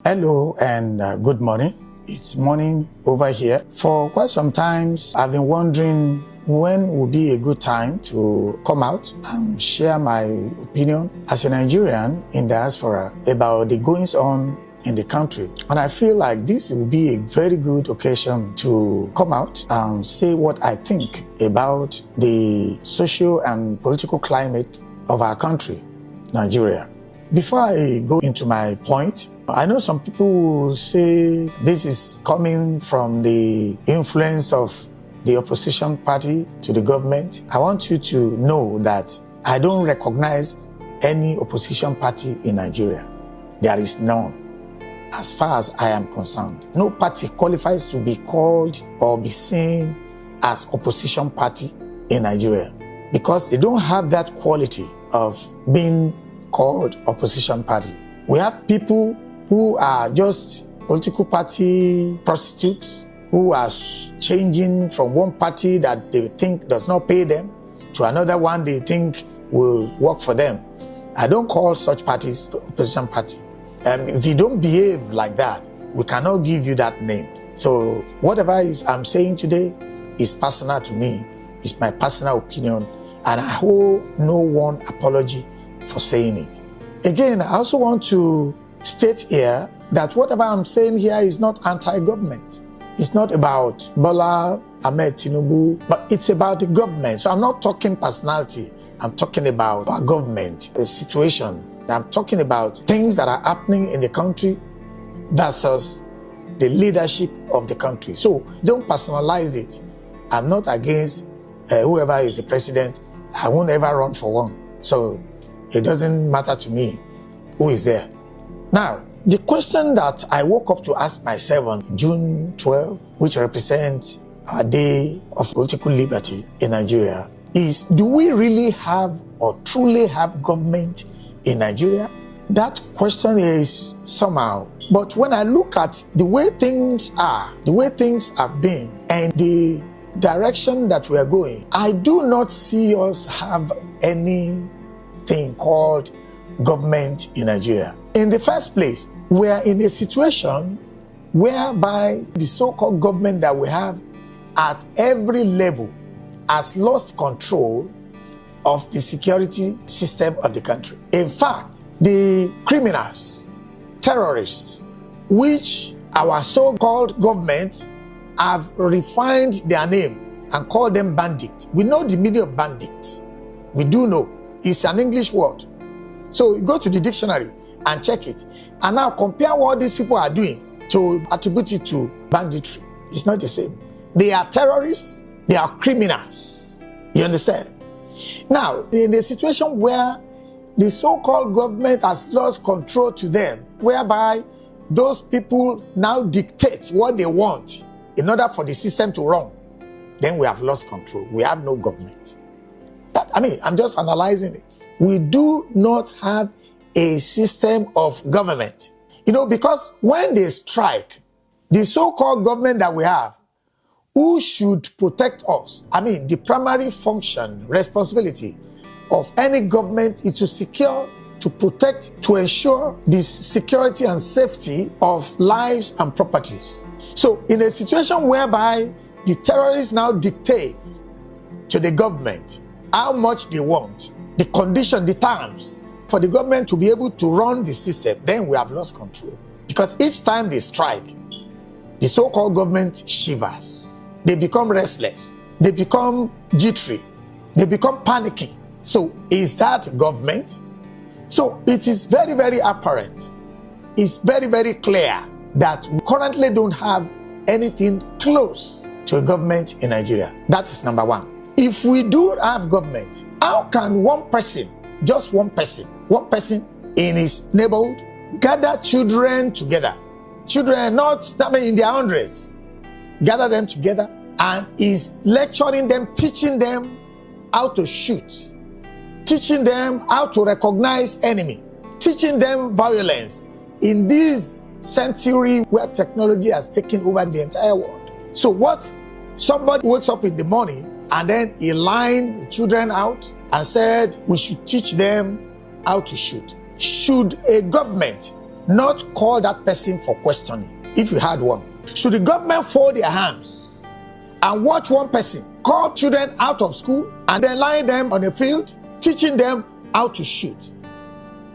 Hello and good morning. It's morning over here. For quite some time, I've been wondering when would be a good time to come out and share my opinion as a Nigerian in diaspora about the goings on in the country. And I feel like this will be a very good occasion to come out and say what I think about the social and political climate of our country, Nigeria. Before I go into my point, I know some people will say this is coming from the influence of the opposition party to the government. I want you to know that I don't recognize any opposition party in Nigeria. There is none. As far as I am concerned, no party qualifies to be called or be seen as opposition party in Nigeria because they don't have that quality of being called opposition party. We have people who are just political party prostitutes who are changing from one party that they think does not pay them to another one they think will work for them. I don't call such parties opposition party. If you don't behave like that, we cannot give you that name. So whatever I'm saying today is personal to me. It's my personal opinion, and I owe no one apology for saying it. Again, I also want to state here that whatever I'm saying here is not anti-government. It's not about Bola Ahmed Tinubu, but it's about the government. So I'm not talking personality. I'm talking about our government, the situation. I'm talking about things that are happening in the country versus the leadership of the country. So don't personalize it. I'm not against whoever is the president. I won't ever run for one. So it doesn't matter to me who is there. Now, the question that I woke up to ask myself on June 12, which represents a day of political liberty in Nigeria, is do we really have or truly have government in Nigeria? That question is somehow. But when I look at the way things are, the way things have been, and the direction that we are going, I do not see us have anything called government in Nigeria. In the first place, we are in a situation whereby the so-called government that we have at every level has lost control of the security system of the country. In fact, the criminals, terrorists, which our so-called government have refined their name and called them bandits. We know the meaning of bandit. We do know. It's an English word. So you go to the dictionary and check it. And now compare what these people are doing to attribute it to banditry. It's not the same. They are terrorists. They are criminals. You understand? Now, in a situation where the so-called government has lost control to them, whereby those people now dictate what they want in order for the system to run, then we have lost control. We have no government. I'm just analyzing it. We do not have a system of government. Because when they strike, the so-called government that we have, who should protect us? The primary function, responsibility of any government is to secure, to protect, to ensure the security and safety of lives and properties. So in a situation whereby the terrorists now dictate to the government how much they want, the condition, the terms for the government to be able to run the system, then we have lost control. Because each time they strike, the so-called government shivers. They become restless. They become jittery. They become panicky. So is that government? So it is very, very apparent. It's very, very clear that we currently don't have anything close to a government in Nigeria. That is number one. If we do have government, how can one person, just one person in his neighborhood, gather children together? Children, not in their hundreds. Gather them together and is lecturing them, teaching them how to shoot, teaching them how to recognize enemy, teaching them violence in this century where technology has taken over the entire world. So what? Somebody wakes up in the morning and then he lined the children out and said we should teach them how to shoot. Should a government not call that person for questioning if you had one? Should the government fold their hands and watch one person call children out of school and then lie them on a field, teaching them how to shoot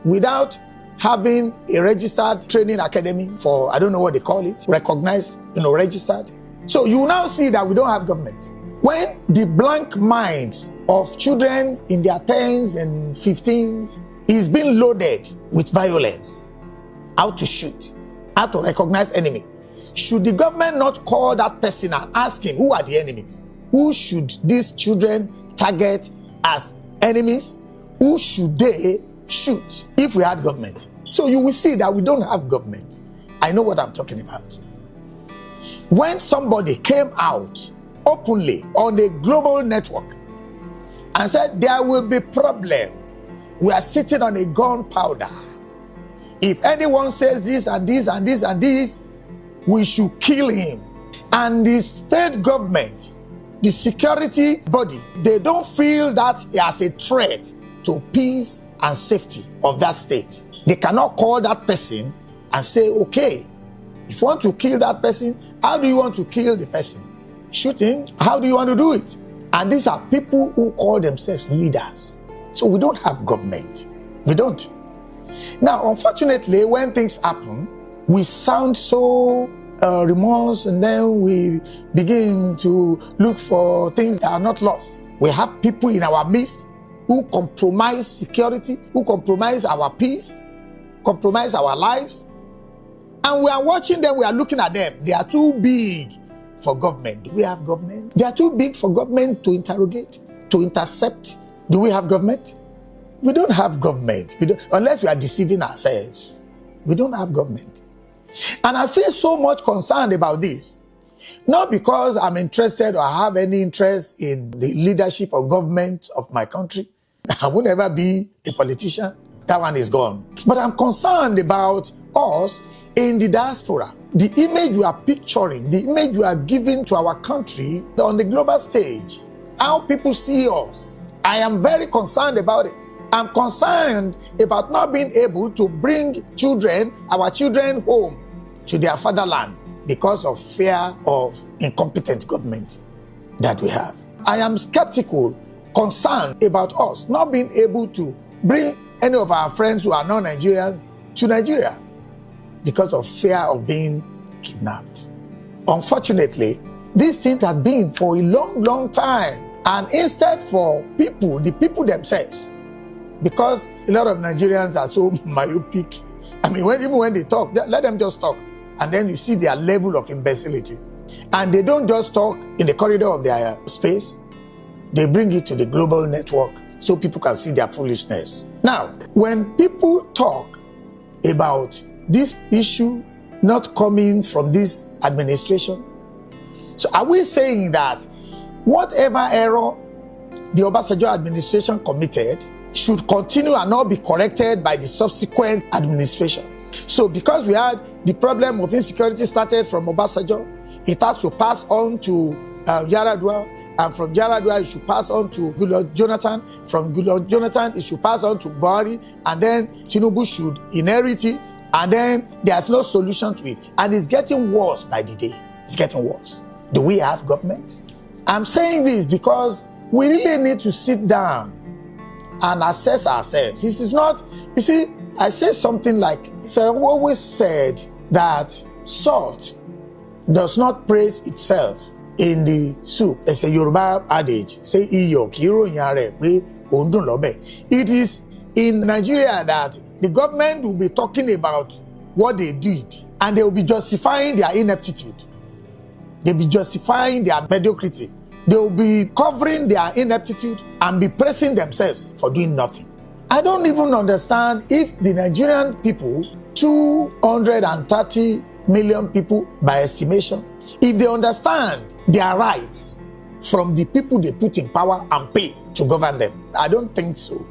without having a registered training academy for, I don't know what they call it, recognized, registered? So you will now see that we don't have government. When the blank minds of children in their 10s and 15s is being loaded with violence, how to shoot, how to recognize enemy, should the government not call that person and ask him, who are the enemies? Who should these children target as enemies? Who should they shoot if we had government? So you will see that we don't have government. I know what I'm talking about. When somebody came out openly on a global network and said there will be problem, we are sitting on a gunpowder. If anyone says this and this and this and this, we should kill him. And the state government, the security body, they don't feel that as a threat to peace and safety of that state. They cannot call that person and say, okay, if you want to kill that person, how do you want to kill the person? Shoot him? How do you want to do it? And these are people who call themselves leaders. So we don't have government. We don't. Now, unfortunately, when things happen, we sound so remorse, and then we begin to look for things that are not lost. We have people in our midst who compromise security, who compromise our peace, compromise our lives. And we are watching them, we are looking at them. They are too big for government. Do we have government? They are too big for government to interrogate, to intercept. Do we have government? We don't have government. Unless we are deceiving ourselves. We don't have government. And I feel so much concerned about this. Not because I'm interested or have any interest in the leadership or government of my country. I will never be a politician. That one is gone. But I'm concerned about us in the diaspora. The image we are picturing, the image we are giving to our country on the global stage, how people see us. I am very concerned about it. I'm concerned about not being able to bring our children home to their fatherland because of fear of incompetent government that we have. I am skeptical, concerned about us not being able to bring any of our friends who are non-Nigerians to Nigeria because of fear of being kidnapped. Unfortunately, these things have been for a long, long time. And instead for people, the people themselves, because a lot of Nigerians are so myopic. I mean, even when they talk, let them just talk. And then you see their level of imbecility. And they don't just talk in the corridor of their space. They bring it to the global network so people can see their foolishness. Now, when people talk about this issue not coming from this administration, so are we saying that whatever error the Obasanjo administration committed should continue and not be corrected by the subsequent administrations? So because we had the problem of insecurity started from Obasanjo, it has to pass on to Yaradua, and from Yaradua it should pass on to Goodluck Jonathan, from Goodluck Jonathan it should pass on to Buhari, and then Tinubu should inherit it, and then there's no solution to it. And it's getting worse by the day. It's getting worse. Do we have government? I'm saying this because we really need to sit down and assess ourselves. This is not, you see, I say something like, it's always said that salt does not praise itself in the soup. It's a Yoruba adage, say iyo kiro yare pe ondun lobe. It is in Nigeria that the government will be talking about what they did and they will be justifying their ineptitude. They'll be justifying their mediocrity. They will be covering their ineptitude and be praising themselves for doing nothing. I don't even understand if the Nigerian people, 230 million people by estimation, if they understand their rights from the people they put in power and pay to govern them. I don't think so.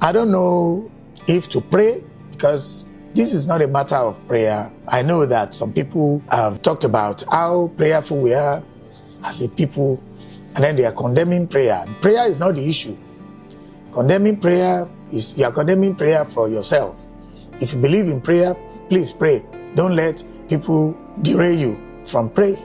I don't know if to pray, because this is not a matter of prayer. I know that some people have talked about how prayerful we are as a people, and then they are condemning prayer. Prayer is not the issue. Condemning prayer is, you are condemning prayer for yourself. If you believe in prayer, please pray. Don't let people derail you from praying.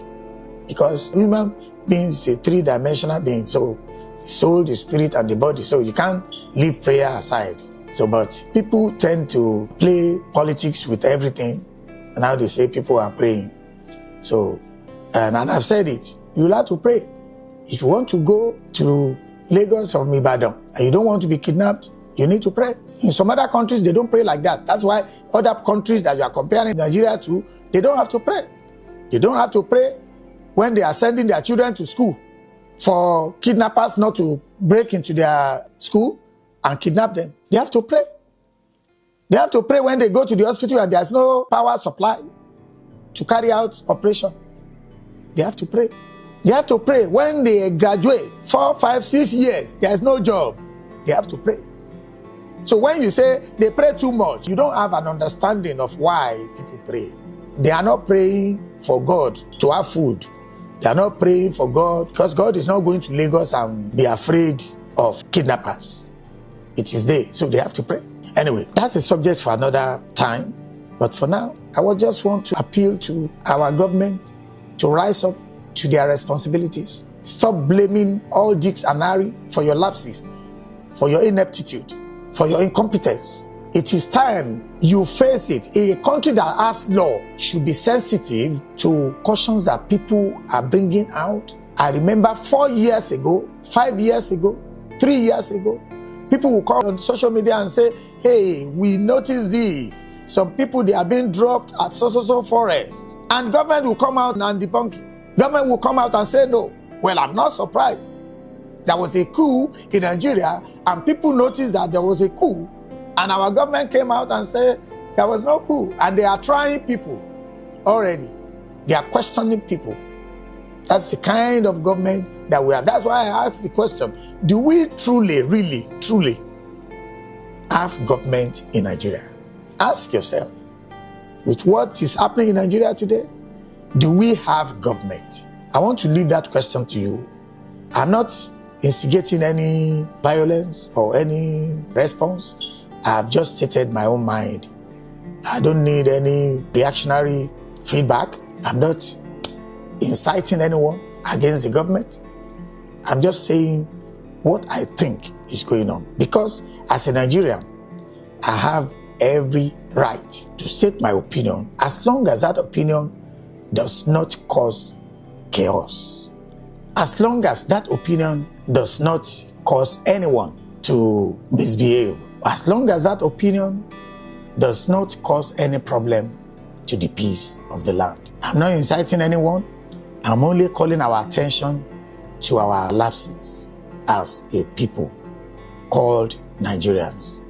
Because human beings is a three-dimensional being. So the soul, the spirit, and the body. So you can't leave prayer aside. So, but people tend to play politics with everything. And now they say people are praying. So, and I've said it, you'll have to pray. If you want to go to Lagos from Ibadan and you don't want to be kidnapped, you need to pray. In some other countries, they don't pray like that. That's why other countries that you are comparing Nigeria to, they don't have to pray. They don't have to pray when they are sending their children to school for kidnappers not to break into their school and kidnap them. They have to pray. They have to pray when they go to the hospital and there's no power supply to carry out operation. They have to pray. They have to pray when they graduate 4, 5, 6 years, there's no job. They have to pray. So when you say they pray too much, you don't have an understanding of why people pray. They are not praying for God to have food. They are not praying for God because God is not going to Lagos and be afraid of kidnappers. It is they, so they have to pray. Anyway, that's a subject for another time. But for now, I would just want to appeal to our government to rise up to their responsibilities. Stop blaming all Dicks and Harry for your lapses, for your ineptitude, for your incompetence. It is time you face it. A country that has law should be sensitive to cautions that people are bringing out. I remember 4 years ago, 5 years ago, 3 years ago, people will come on social media and say, hey, we noticed this. Some people, they are being dropped at so forest. And government will come out and debunk it. Government will come out and say no. Well, I'm not surprised. There was a coup in Nigeria and people noticed that there was a coup. And our government came out and said there was no coup. And they are trying people already. They are questioning people. That's the kind of government that we have. That's why I asked the question, do we truly, really, truly have government in Nigeria? Ask yourself, with what is happening in Nigeria today, do we have government? I want to leave that question to you. I'm not instigating any violence or any response. I have just stated my own mind. I don't need any reactionary feedback. I'm not inciting anyone against the government. I'm just saying what I think is going on. Because as a Nigerian, I have every right to state my opinion as long as that opinion does not cause chaos. As long as that opinion does not cause anyone to misbehave. As long as that opinion does not cause any problem to the peace of the land. I'm not inciting anyone. I'm only calling our attention to our lapses as a people called Nigerians.